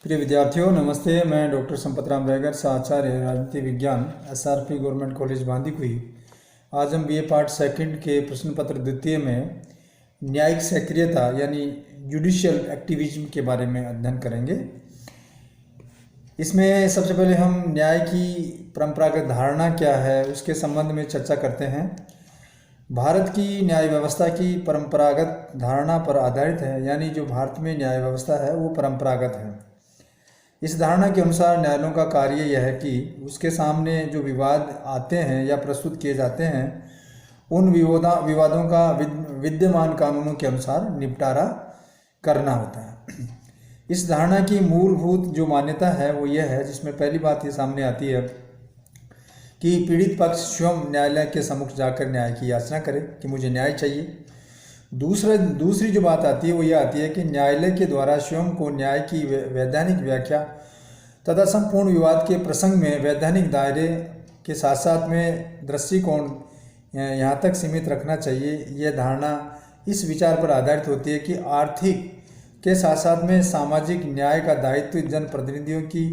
प्रिय विद्यार्थियों नमस्ते। मैं डॉक्टर संपत राम रैगर, आचार्य राजनीति विज्ञान, SRP गवर्नमेंट कॉलेज बांदीकुई। आज हम BA पार्ट सेकंड के प्रश्न पत्र द्वितीय में न्यायिक सक्रियता यानी जुडिशियल एक्टिविज्म के बारे में अध्ययन करेंगे। इसमें सबसे पहले हम न्याय की परंपरागत धारणा क्या है उसके संबंध में चर्चा करते हैं। भारत की न्याय व्यवस्था की परंपरागत धारणा पर आधारित है, यानी जो भारत में न्याय व्यवस्था है वो परंपरागत है। इस धारणा के अनुसार न्यायालयों का कार्य यह है कि उसके सामने जो विवाद आते हैं या प्रस्तुत किए जाते हैं उन विवादों का विद्यमान कानूनों के अनुसार निपटारा करना होता है। इस धारणा की मूलभूत जो मान्यता है वो यह है, जिसमें पहली बात ये सामने आती है कि पीड़ित पक्ष स्वयं न्यायालय के सम्मुख जाकर न्याय की याचना करे कि मुझे न्याय चाहिए। दूसरी जो बात आती है वो ये आती है कि न्यायालय के द्वारा स्वयं को न्याय की वैधानिक व्याख्या तथा संपूर्ण विवाद के प्रसंग में वैधानिक दायरे के साथ साथ में दृष्टिकोण यहाँ तक सीमित रखना चाहिए। यह धारणा इस विचार पर आधारित होती है कि आर्थिक के साथ साथ में सामाजिक न्याय का दायित्व जनप्रतिनिधियों की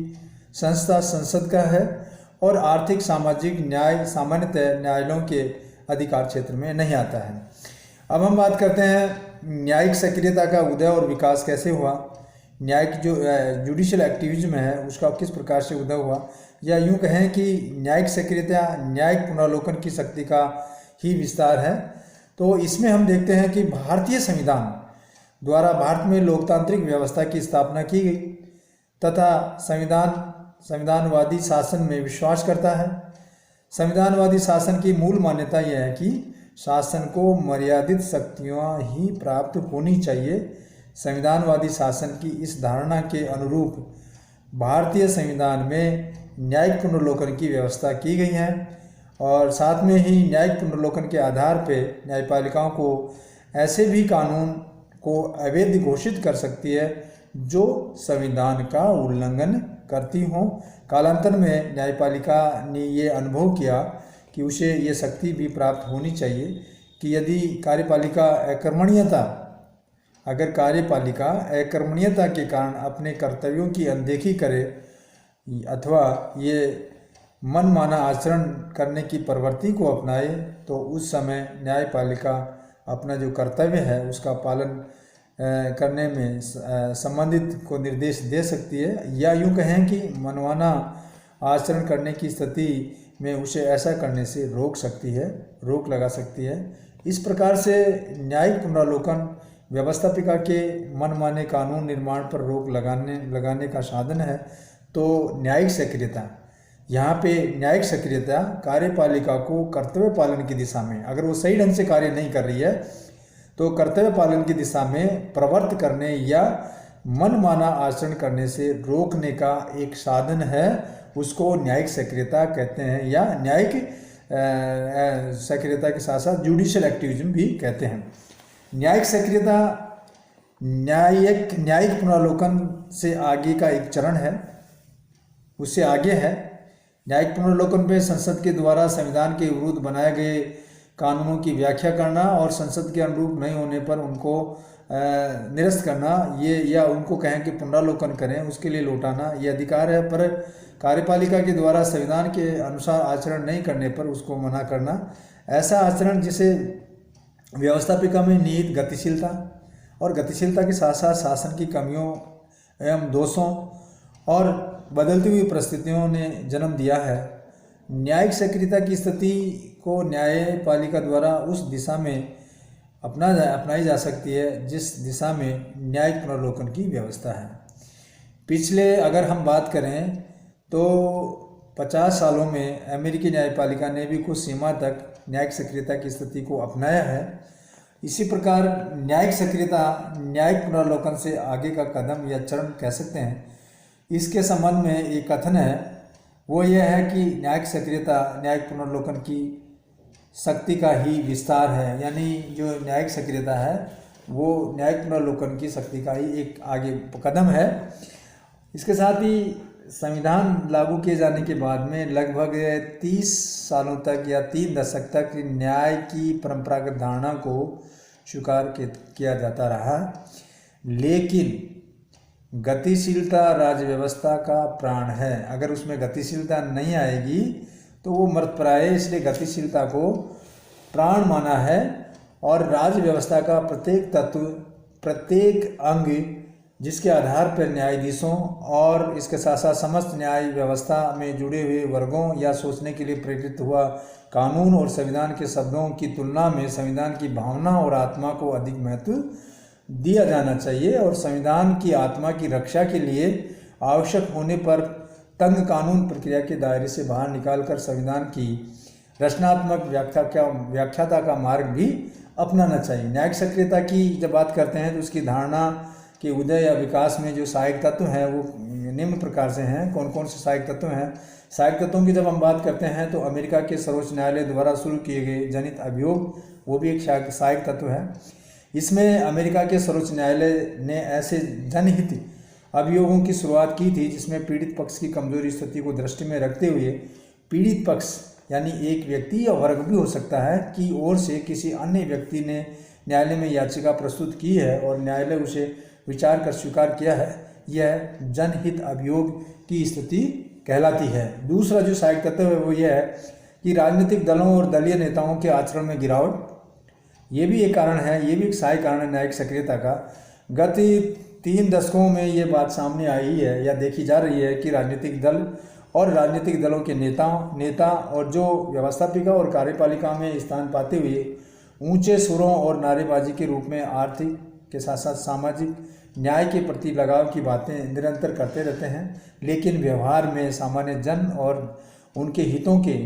संस्था संसद का है और आर्थिक सामाजिक न्याय सामान्यतः न्यायालयों के अधिकार क्षेत्र में नहीं आता है। अब हम बात करते हैं न्यायिक सक्रियता का उदय और विकास कैसे हुआ। न्यायिक जो जुडिशियल एक्टिविज्म है उसका किस प्रकार से उदय हुआ, या यूं कहें कि न्यायिक सक्रियता न्यायिक पुनरावलोकन की शक्ति का ही विस्तार है। तो इसमें हम देखते हैं कि भारतीय संविधान द्वारा भारत में लोकतांत्रिक व्यवस्था की स्थापना की गई तथा संविधानवादी शासन में विश्वास करता है। संविधानवादी शासन की मूल मान्यता यह है कि शासन को मर्यादित शक्तियाँ ही प्राप्त होनी चाहिए। संविधानवादी शासन की इस धारणा के अनुरूप भारतीय संविधान में न्यायिक पुनर्लोकन की व्यवस्था की गई है और साथ में ही न्यायिक पुनर्लोकन के आधार पर न्यायपालिकाओं को ऐसे भी कानून को अवैध घोषित कर सकती है जो संविधान का उल्लंघन करती हों। कालांतर में न्यायपालिका ने ये अनुभव किया कि उसे ये शक्ति भी प्राप्त होनी चाहिए कि यदि कार्यपालिका अकर्मण्यता के कारण अपने कर्तव्यों की अनदेखी करे अथवा ये मनमाना आचरण करने की प्रवृत्ति को अपनाए तो उस समय न्यायपालिका अपना जो कर्तव्य है उसका पालन करने में संबंधित को निर्देश दे सकती है, या यूं कहें कि मनमाना आचरण करने की स्थिति में उसे ऐसा करने से रोक लगा सकती है। इस प्रकार से न्यायिक पुनरावलोकन व्यवस्थापिका के मनमाने कानून निर्माण पर रोक लगाने का साधन है। तो न्यायिक सक्रियता, यहाँ पे न्यायिक सक्रियता कार्यपालिका को कर्तव्य पालन की दिशा में, अगर वो सही ढंग से कार्य नहीं कर रही है तो कर्तव्य पालन की दिशा में प्रवृत्त करने या मनमाना आचरण करने से रोकने का एक साधन है। उसको न्यायिक सक्रियता कहते हैं, या न्यायिक सक्रियता के साथ साथ जुडिशियल एक्टिविज्म भी कहते हैं। न्यायिक सक्रियता न्यायिक पुनरावलोकन से आगे का एक चरण है, उससे आगे है। न्यायिक पुनरावलोकन पे संसद के द्वारा संविधान के विरुद्ध बनाए गए कानूनों की व्याख्या करना और संसद के अनुरूप नहीं होने पर उनको निरस्त करना, ये या उनको कहें कि पुनरावलोकन करें, उसके लिए लौटाना ये अधिकार है। पर कार्यपालिका के द्वारा संविधान के अनुसार आचरण नहीं करने पर उसको मना करना, ऐसा आचरण जिसे व्यवस्थापिका में निहित गतिशीलता और गतिशीलता के साथ साथ शासन की कमियों एवं दोषों और बदलती हुई परिस्थितियों ने जन्म दिया है। न्यायिक सक्रियता की स्थिति को न्यायपालिका द्वारा उस दिशा में अपनाई जा सकती है जिस दिशा में न्यायिक पुनर्लोकन की व्यवस्था है। पिछले अगर हम बात करें तो 50 सालों में अमेरिकी न्यायपालिका ने भी कुछ सीमा तक न्यायिक सक्रियता की स्थिति को अपनाया है। इसी प्रकार न्यायिक सक्रियता न्यायिक पुनर्लोकन से आगे का कदम या चरण कह सकते हैं। इसके संबंध में एक कथन है, वो यह है कि न्यायिक सक्रियता न्यायिक पुनर्लोकन की शक्ति का ही विस्तार है, यानी जो न्यायिक सक्रियता है वो न्यायिक पुनर्लोकन की शक्ति का ही एक आगे कदम है। इसके साथ ही संविधान लागू किए जाने के बाद में लगभग 30 सालों तक या 3 दशक तक न्याय की परंपरागत धारणा को स्वीकार किया जाता रहा, लेकिन गतिशीलता राज्य व्यवस्था का प्राण है। अगर उसमें गतिशीलता नहीं आएगी तो वो मृतप्राय है, इसलिए गतिशीलता को प्राण माना है। और राज्य व्यवस्था का प्रत्येक तत्व, प्रत्येक अंग, जिसके आधार पर न्यायाधीशों और इसके साथ साथ समस्त न्याय व्यवस्था में जुड़े हुए वर्गों या सोचने के लिए प्रेरित हुआ कानून और संविधान के शब्दों की तुलना में संविधान की भावना और आत्मा को अधिक महत्व दिया जाना चाहिए। और संविधान की आत्मा की रक्षा के लिए आवश्यक होने पर तंग कानून प्रक्रिया के दायरे से बाहर निकालकर संविधान की रचनात्मक व्याख्याता का मार्ग भी अपनाना चाहिए। न्यायिक सक्रियता की जब बात करते हैं तो उसकी धारणा के उदय या विकास में जो सहायक तत्व हैं वो निम्न प्रकार से हैं। कौन कौन से सहायक तत्व हैं? सहायक तत्वों की जब हम बात करते हैं तो अमेरिका के सर्वोच्च न्यायालय द्वारा शुरू किए गए जनहित अभियोग, वो भी एक सहायक तत्व है। इसमें अमेरिका के सर्वोच्च न्यायालय ने ऐसे जनहित अभियोगों की शुरुआत की थी जिसमें पीड़ित पक्ष की कमजोरी स्थिति को दृष्टि में रखते हुए पीड़ित पक्ष यानी एक व्यक्ति या वर्ग भी हो सकता है की ओर से किसी अन्य व्यक्ति ने न्यायालय में याचिका प्रस्तुत की है और न्यायालय उसे विचार कर स्वीकार किया है, यह जनहित अभियोग की स्थिति कहलाती है। दूसरा जो सहायक तत्व है वो यह है कि राजनीतिक दलों और दलीय नेताओं के आचरण में गिरावट, ये भी एक कारण है, ये भी एक सहायक कारण है न्यायिक सक्रियता का। गत 3 दशकों में ये बात सामने आई है या देखी जा रही है कि राजनीतिक दल और राजनीतिक दलों के नेता और जो व्यवस्थापिका और कार्यपालिका में स्थान पाते हुए ऊंचे सुरों और नारेबाजी के रूप में आर्थिक के साथ साथ सामाजिक न्याय के प्रति लगाव की बातें निरंतर करते रहते हैं, लेकिन व्यवहार में सामान्य जन और उनके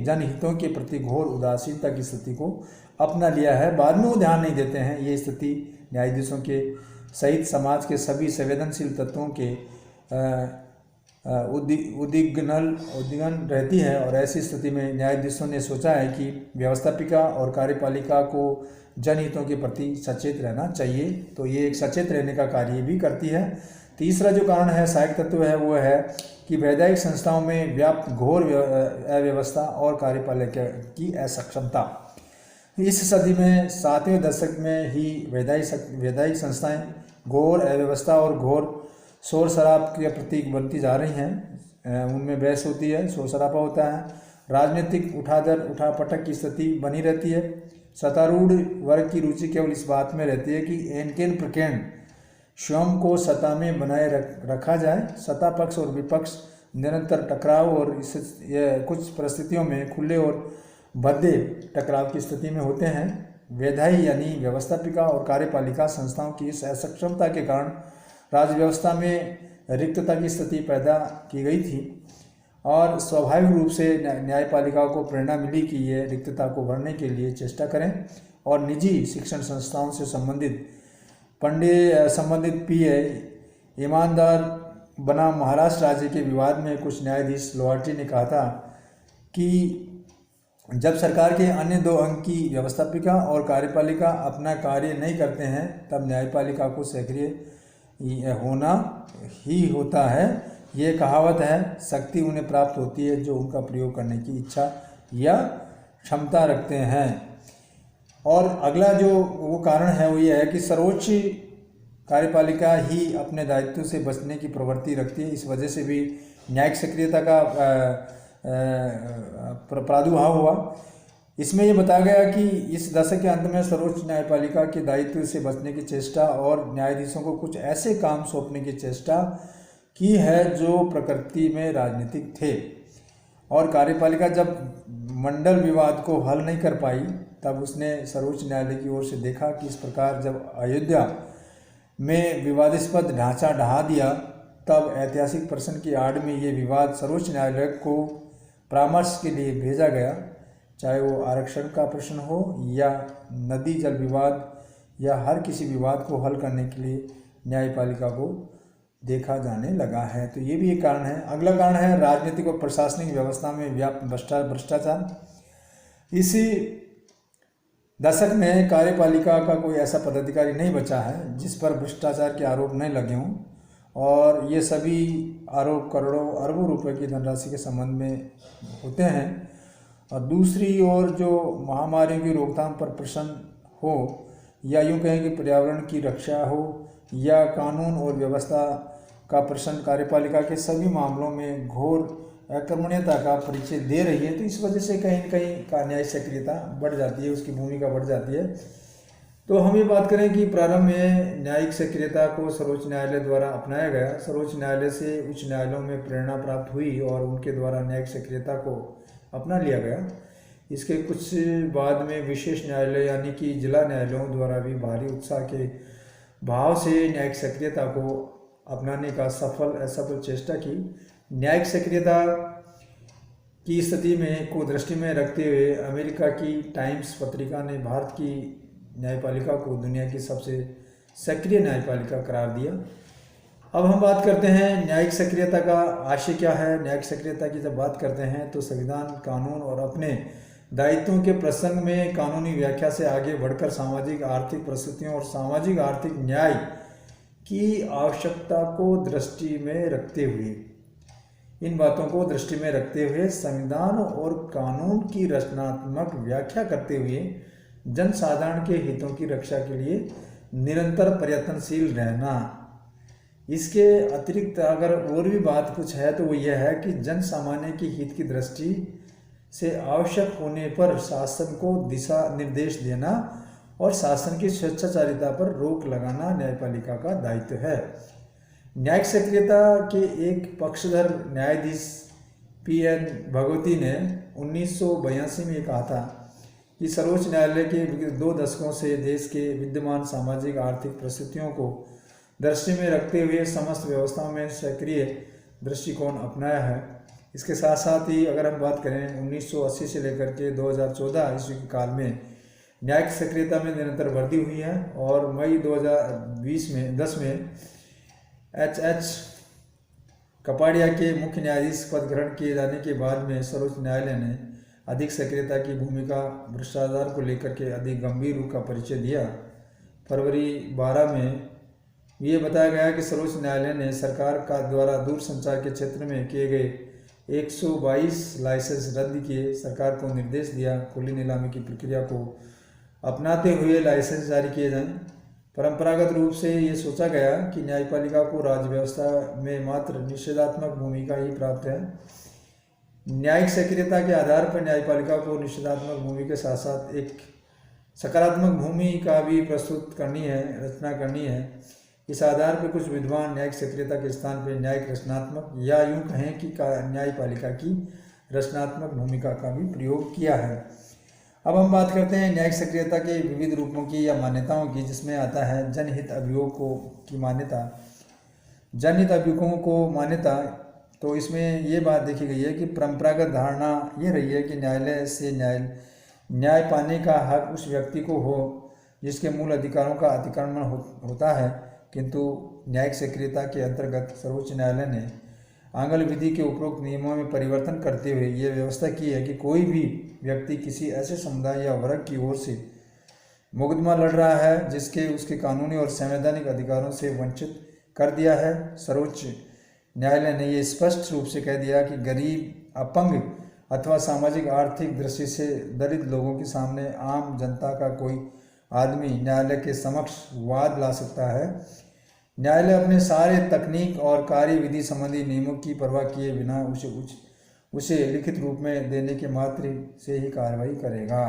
जनहितों के प्रति घोर उदासीनता की स्थिति को अपना लिया है। बाद में वो ध्यान नहीं देते हैं। ये स्थिति न्यायाधीशों के सहित समाज के सभी संवेदनशील तत्वों के उद्विग्न रहती है। और ऐसी स्थिति में न्यायाधीशों ने सोचा है कि व्यवस्थापिका और कार्यपालिका को जनहितों के प्रति सचेत रहना चाहिए, तो ये एक सचेत रहने का कार्य भी करती है। तीसरा जो कारण है सहायक तत्व है वो है कि वैधानिक संस्थाओं में व्याप्त घोर अव्यवस्था और कार्यपालिका की असक्षमता। इस सदी में 7वें दशक में ही वैधानिक संस्थाएं घोर अव्यवस्था और घोर शोर शराब के प्रतीक बनती जा रही हैं। उनमें बहस होती है, शोर शराबा होता है, राजनीतिक उठापटक की स्थिति बनी रहती है। सत्तारूढ़ वर्ग की रुचि केवल इस बात में रहती है कि एनकेन प्रकेंड स्वयं को सत्ता में बनाए रखा जाए। सत्ता पक्ष और विपक्ष निरंतर टकराव और कुछ परिस्थितियों में खुले और भद्दे टकराव की स्थिति में होते हैं। वैधाई यानी व्यवस्थापिका और कार्यपालिका संस्थाओं की इस असक्षमता के कारण राज्य व्यवस्था में रिक्तता की स्थिति पैदा की गई थी और स्वाभाविक रूप से न्यायपालिका को प्रेरणा मिली कि ये रिक्तता को भरने के लिए चेष्टा करें और निजी शिक्षण संस्थाओं से संबंधित पीए ईमानदार बना महाराष्ट्र राज्य के विवाद में कुछ न्यायाधीश लोहाटी ने कहा था कि जब सरकार के अन्य 2 अंग की व्यवस्थापिका और कार्यपालिका अपना कार्य नहीं करते हैं तब न्यायपालिका को सक्रिय होना ही होता है। ये कहावत है, शक्ति उन्हें प्राप्त होती है जो उनका प्रयोग करने की इच्छा या क्षमता रखते हैं। और अगला जो वो कारण है वो ये है कि सर्वोच्च कार्यपालिका ही अपने दायित्व से बचने की प्रवृत्ति रखती है। इस वजह से भी न्यायिक सक्रियता का प्रादुर्भाव हुआ। इसमें ये बताया गया कि इस दशक के अंत में सर्वोच्च न्यायपालिका के दायित्व से बचने की चेष्टा और न्यायाधीशों को कुछ ऐसे काम सौंपने की चेष्टा की है जो प्रकृति में राजनीतिक थे। और कार्यपालिका जब मंडल विवाद को हल नहीं कर पाई तब उसने सर्वोच्च न्यायालय की ओर से देखा कि इस प्रकार जब अयोध्या में विवादास्पद ढांचा ढहा दिया तब ऐतिहासिक प्रश्न की आड़ में ये विवाद सर्वोच्च न्यायालय को परामर्श के लिए भेजा गया, चाहे वो आरक्षण का प्रश्न हो या नदी जल विवाद या हर किसी विवाद को हल करने के लिए न्यायपालिका को देखा जाने लगा है। तो ये भी एक कारण है। अगला कारण है राजनीतिक और प्रशासनिक व्यवस्था में व्याप्त भ्रष्टाचार। इसी दशक में कार्यपालिका का कोई ऐसा पदाधिकारी नहीं बचा है जिस पर भ्रष्टाचार के आरोप नहीं लगे हों और ये सभी आरोप करोड़ों अरबों रुपए की धनराशि के संबंध में होते हैं। और दूसरी ओर जो महामारियों की रोकथाम पर प्रश्न हो या यूँ कहें कि पर्यावरण की रक्षा हो या कानून और व्यवस्था का प्रश्न कार्यपालिका के सभी मामलों में घोर अकर्मण्यता का परिचय दे रही है, तो इस वजह से कहीं न कहीं का न्यायिक सक्रियता बढ़ जाती है, उसकी भूमिका बढ़ जाती है। तो हम ये बात करें कि प्रारंभ में न्यायिक सक्रियता को सर्वोच्च न्यायालय द्वारा अपनाया गया। सर्वोच्च न्यायालय से उच्च न्यायालयों में प्रेरणा प्राप्त हुई और उनके द्वारा न्यायिक सक्रियता को अपना लिया गया। इसके कुछ बाद में विशेष न्यायालय यानी कि जिला न्यायालयों द्वारा भी भारी उत्साह के भाव से न्यायिक सक्रियता को अपनाने का असफल चेष्टा की। न्यायिक सक्रियता की स्थिति में को दृष्टि में रखते हुए अमेरिका की टाइम्स पत्रिका ने भारत की न्यायपालिका को दुनिया की सबसे सक्रिय न्यायपालिका करार दिया। अब हम बात करते हैं न्यायिक सक्रियता का आशय क्या है। न्यायिक सक्रियता की जब बात करते हैं तो संविधान, कानून और अपने दायित्वों के प्रसंग में कानूनी व्याख्या से आगे बढ़कर सामाजिक आर्थिक परिस्थितियों और सामाजिक आर्थिक न्याय की आवश्यकता को दृष्टि में रखते हुए, इन बातों को दृष्टि में रखते हुए संविधान और कानून की रचनात्मक व्याख्या करते हुए जनसाधारण के हितों की रक्षा के लिए निरंतर प्रयत्नशील रहना। इसके अतिरिक्त अगर और भी बात कुछ है तो वो यह है कि जन सामान्य के हित की दृष्टि से आवश्यक होने पर शासन को दिशा निर्देश देना और शासन की स्वेच्छाचारिता पर रोक लगाना न्यायपालिका का दायित्व है। न्यायिक सक्रियता के एक पक्षधर न्यायाधीश पी.एन. भगवती ने 1982 में कहा था कि सर्वोच्च न्यायालय के 2 दशकों से देश के विद्यमान सामाजिक आर्थिक परिस्थितियों को दृष्टि में रखते हुए समस्त व्यवस्थाओं में सक्रिय दृष्टिकोण अपनाया है। इसके साथ साथ ही अगर हम बात करें 1980 से लेकर के 2014 ईस्वी के काल में न्यायिक सक्रियता में निरंतर वृद्धि हुई है और मई 2010 में एच कपाड़िया के मुख्य न्यायाधीश पद ग्रहण किए जाने के बाद में सर्वोच्च न्यायालय ने अधिक सक्रियता की भूमिका भ्रष्टाचार को लेकर के अधिक गंभीर रूप का परिचय दिया। फरवरी 12 में ये बताया गया कि सर्वोच्च न्यायालय ने सरकार का द्वारा दूरसंचार के क्षेत्र में किए गए 122 लाइसेंस रद्द किए। सरकार को निर्देश दिया खुली नीलामी की प्रक्रिया को अपनाते हुए लाइसेंस जारी किए जाएं। परंपरागत रूप से ये सोचा गया कि न्यायपालिका को राज्य व्यवस्था में मात्र निषेधात्मक भूमिका ही प्राप्त है। न्यायिक सक्रियता के आधार पर न्यायपालिका को निषेधात्मक भूमि के साथ साथ एक सकारात्मक भूमिका भी प्रस्तुत करनी है, रचना करनी है। इस आधार पर कुछ विद्वान न्यायिक सक्रियता के स्थान पर न्यायिक रचनात्मक या यूँ कहें कि न्यायपालिका की रचनात्मक भूमिका का भी प्रयोग किया है। अब हम बात करते हैं न्यायिक सक्रियता के विविध रूपों की या मान्यताओं की, जिसमें आता है जनहित अभियोगों की मान्यता। जनहित अभियोगों को मान्यता, तो इसमें ये बात देखी गई है कि परंपरागत धारणा ये रही है कि न्यायालय से न्याय पाने का हक उस व्यक्ति को हो जिसके मूल अधिकारों का अतिक्रमण होता है, किंतु न्यायिक सक्रियता के अंतर्गत सर्वोच्च न्यायालय ने आंगल विधि के उपरोक्त नियमों में परिवर्तन करते हुए ये व्यवस्था की है कि कोई भी व्यक्ति किसी ऐसे समुदाय या वर्ग की ओर से मुकदमा लड़ रहा है जिसके उसके कानूनी और संवैधानिक अधिकारों से वंचित कर दिया है। सर्वोच्च न्यायालय ने ये स्पष्ट रूप से कह दिया कि गरीब, अपंग अथवा सामाजिक आर्थिक दृष्टि से दलित लोगों के सामने आम जनता का कोई आदमी न्यायालय के समक्ष वाद ला सकता है। न्यायालय अपने सारे तकनीक और कार्य विधि संबंधी नियमों की परवाह किए बिना उसे लिखित रूप में देने के मात्र से ही कार्रवाई करेगा।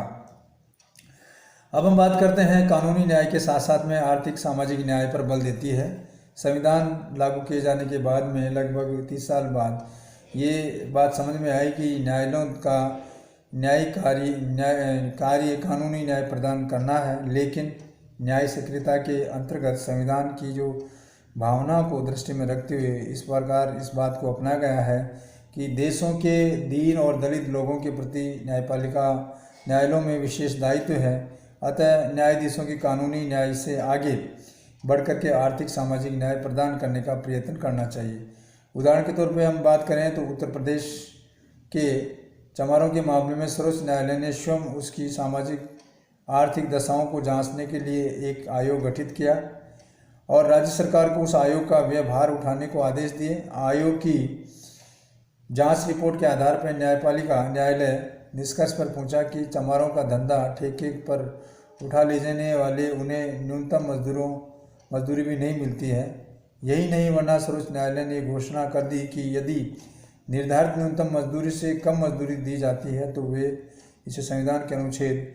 अब हम बात करते हैं कानूनी न्याय के साथ साथ में आर्थिक सामाजिक न्याय पर बल देती है। संविधान लागू किए जाने के बाद में लगभग 30 साल बाद ये बात समझ में आई कि न्यायालयों का न्यायिक कार्य कानूनी न्याय प्रदान करना है, लेकिन न्याय सक्रियता के अंतर्गत संविधान की जो भावना को दृष्टि में रखते हुए इस प्रकार इस बात को अपनाया गया है कि देशों के दीन और दलित लोगों के प्रति न्यायालयों में विशेष दायित्व है। अतः न्यायाधीशों की कानूनी न्याय से आगे बढ़कर के आर्थिक सामाजिक न्याय प्रदान करने का प्रयत्न करना चाहिए। उदाहरण के तौर पर हम बात करें तो उत्तर प्रदेश के चमारों के मामले में सर्वोच्च न्यायालय ने स्वयं उसकी सामाजिक आर्थिक दशाओं को जांचने के लिए एक आयोग गठित किया और राज्य सरकार को उस आयोग का व्यवहार उठाने को आदेश दिए। आयोग की जांच रिपोर्ट के आधार पर न्यायालय निष्कर्ष पर पहुंचा कि चमारों का धंधा ठेके पर उठा ले जाने वाले उन्हें न्यूनतम मजदूरी भी नहीं मिलती है। यही नहीं, वरना सर्वोच्च न्यायालय ने घोषणा कर दी कि यदि निर्धारित न्यूनतम मजदूरी से कम मजदूरी दी जाती है तो वे इसे संविधान के अनुच्छेद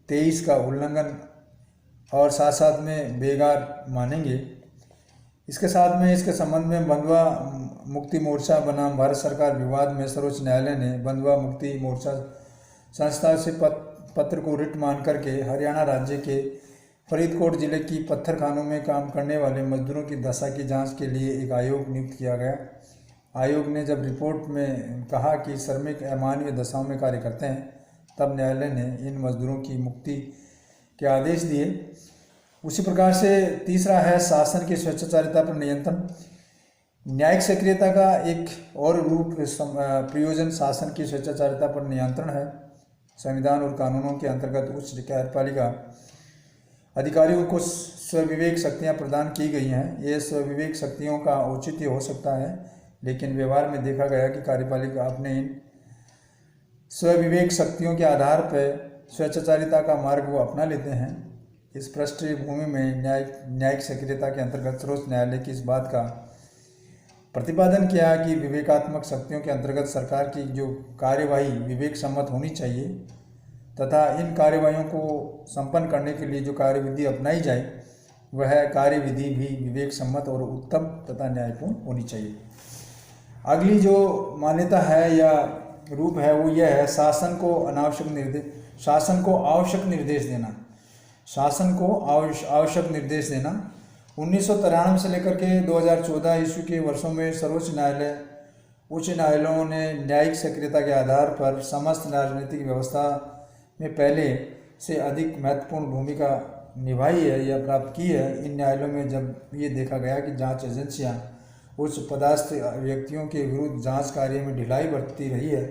23 का उल्लंघन और साथ साथ में बेगार मानेंगे। इसके साथ में इसके संबंध में बंधुआ मुक्ति मोर्चा बनाम भारत सरकार विवाद में सर्वोच्च न्यायालय ने बंधुआ मुक्ति मोर्चा संस्था से पत्र को रिट मान करके हरियाणा राज्य के फरीदकोट जिले की पत्थर खानों में काम करने वाले मजदूरों की दशा की जांच के लिए एक आयोग नियुक्त किया गया। आयोग ने जब रिपोर्ट में कहा कि श्रमिक अमानवीय दशाओं में कार्य करते हैं, तब न्यायालय ने इन मजदूरों की मुक्ति के आदेश दिए। उसी प्रकार से तीसरा है शासन की स्वेच्छाचारिता पर नियंत्रण। न्यायिक सक्रियता का एक और रूप प्रयोजन शासन की स्वेच्छाचारिता पर नियंत्रण है। संविधान और कानूनों के अंतर्गत उच्च कार्यपालिका अधिकारियों को स्वविवेक शक्तियां प्रदान की गई हैं। ये स्वविवेक शक्तियों का औचित्य हो सकता है, लेकिन व्यवहार में देखा गया कि कार्यपालिका अपने इन स्वविवेक शक्तियों के आधार पर स्वेच्छाचारिता का मार्ग वो अपना लेते हैं। इस पृष्ठभूमि में न्यायिक सक्रियता के अंतर्गत सर्वोच्च न्यायालय की इस बात का प्रतिपादन किया कि विवेकात्मक शक्तियों के अंतर्गत सरकार की जो कार्यवाही विवेक सम्मत होनी चाहिए तथा इन कार्यवाहियों को संपन्न करने के लिए जो कार्यविधि अपनाई जाए वह कार्यविधि भी विवेक सम्मत और उत्तम तथा न्यायपूर्ण होनी चाहिए। अगली जो मान्यता है या रूप है वो यह है शासन को आवश्यक निर्देश देना। शासन को आवश्यक निर्देश देना 1993 से लेकर के 2014 ईस्वी के वर्षों में सर्वोच्च न्यायालय उच्च न्यायालयों ने न्यायिक सक्रियता के आधार पर समस्त राजनीतिक व्यवस्था में पहले से अधिक महत्वपूर्ण भूमिका निभाई है या प्राप्त की है। इन न्यायालयों में जब ये देखा गया कि जांच एजेंसियां उच्च पदस्थ व्यक्तियों के विरुद्ध जांच कार्य में ढिलाई बरतती रही है,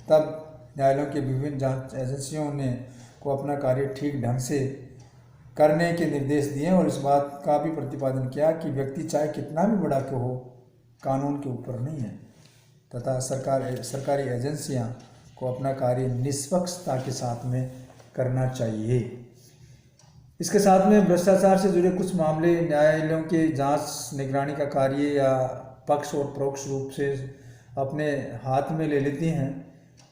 तब न्यायालयों के विभिन्न जांच एजेंसियों ने को अपना कार्य ठीक ढंग से करने के निर्देश दिए और इस बात का भी प्रतिपादन किया कि व्यक्ति चाहे कितना भी बड़ा क्यों हो, कानून के ऊपर नहीं है तथा सरकारी एजेंसियां को अपना कार्य निष्पक्षता के साथ में करना चाहिए। इसके साथ में भ्रष्टाचार से जुड़े कुछ मामले न्यायालयों के जांच निगरानी का कार्य या पक्ष और परोक्ष रूप से अपने हाथ में ले लेती हैं।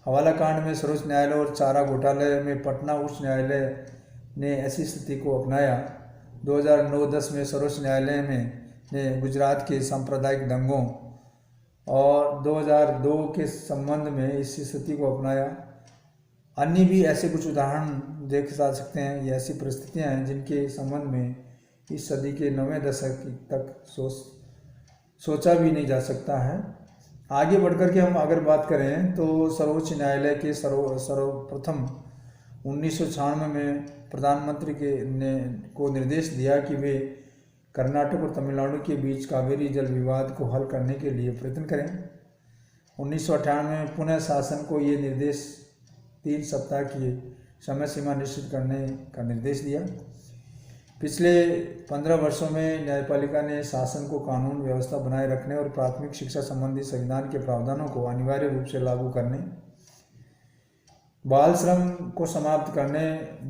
हवाला कांड में सर्वोच्च न्यायालय और चारा घोटाले में पटना उच्च न्यायालय ने ऐसी स्थिति को अपनाया। 2009-10 में सर्वोच्च न्यायालय ने गुजरात के सांप्रदायिक दंगों और 2002 के संबंध में इस स्थिति को अपनाया। अन्य भी ऐसे कुछ उदाहरण देखे जा सकते हैं। ये ऐसी परिस्थितियां हैं जिनके संबंध में इस सदी के 9वें दशक तक सोचा भी नहीं जा सकता है। आगे बढ़कर के हम अगर बात करें तो सर्वोच्च न्यायालय के सर्वप्रथम 1996 में प्रधानमंत्री को निर्देश दिया कि वे कर्नाटक और तमिलनाडु के बीच कावेरी जल विवाद को हल करने के लिए प्रयत्न करें। 1998 में पुनः शासन को ये निर्देश 3 सप्ताह की समय सीमा निश्चित करने का निर्देश दिया। पिछले 15 वर्षों में न्यायपालिका ने शासन को कानून व्यवस्था बनाए रखने और प्राथमिक शिक्षा संबंधी संविधान के प्रावधानों को अनिवार्य रूप से लागू करने, बाल श्रम को समाप्त करने,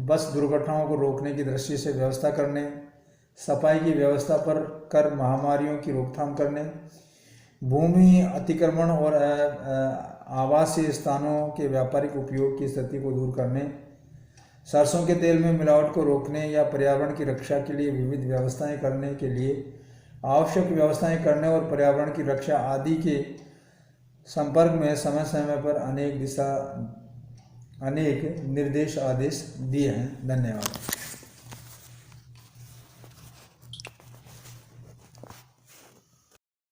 बस दुर्घटनाओं को रोकने की दृष्टि से व्यवस्था करने, सफाई की व्यवस्था पर कर महामारियों की रोकथाम करने, भूमि अतिक्रमण और आवासीय स्थानों के व्यापारिक उपयोग की स्थिति को दूर करने, सरसों के तेल में मिलावट को रोकने या पर्यावरण की रक्षा के लिए विविध व्यवस्थाएं करने के लिए आवश्यक व्यवस्थाएं करने और पर्यावरण की रक्षा आदि के संपर्क में समय समय पर अनेक निर्देश आदेश दिए हैं। धन्यवाद।